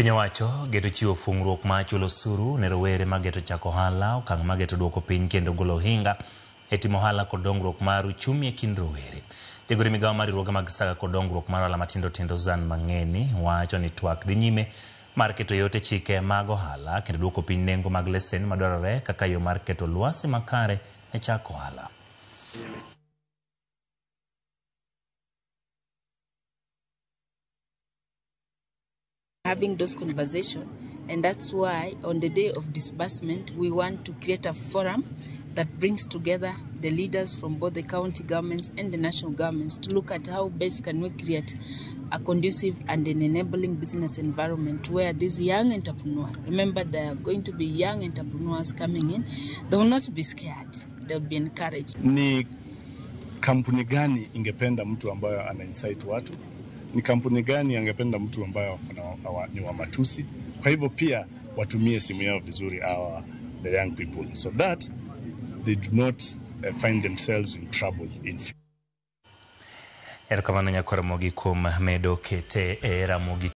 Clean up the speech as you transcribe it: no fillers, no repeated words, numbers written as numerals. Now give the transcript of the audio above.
Piny owacho geto chiwo fungruok ma chulo osuru ne rowere ma geto chako ohala, okang' ma geto duoko piny kendo golo ohinga e timo ohala kod dongruok mar uchumi e kind rowere. Jagoro migawo mar riwruoge mag saga kod dongruok mar ohala matindo tindo Zan Mang'eni wacho ni twak dhi nyime mar keto yot e chike mag ohala kendo duoko piny nengo mag lesen madwarore kaka yo mar keto lwasi makare e chako ohala. Having those conversations, and that's why on the day of disbursement we want to create a forum that brings together the leaders from both the county governments and the national governments to look at how best can we create a conducive and an enabling business environment where these young entrepreneurs, remember there are going to be young entrepreneurs coming in, they will not be scared, they'll be encouraged. Ni kampuni gani ingependa mtu ambayo ana insight watu? Ni kampuni gani angependa mtu ambayo ni wa matusi? Kwa hivyo pia watumie simu yao vizuri the young people so that they do not find themselves in trouble in future. Erokamano nyakora mogi kuom medo kete e ramogi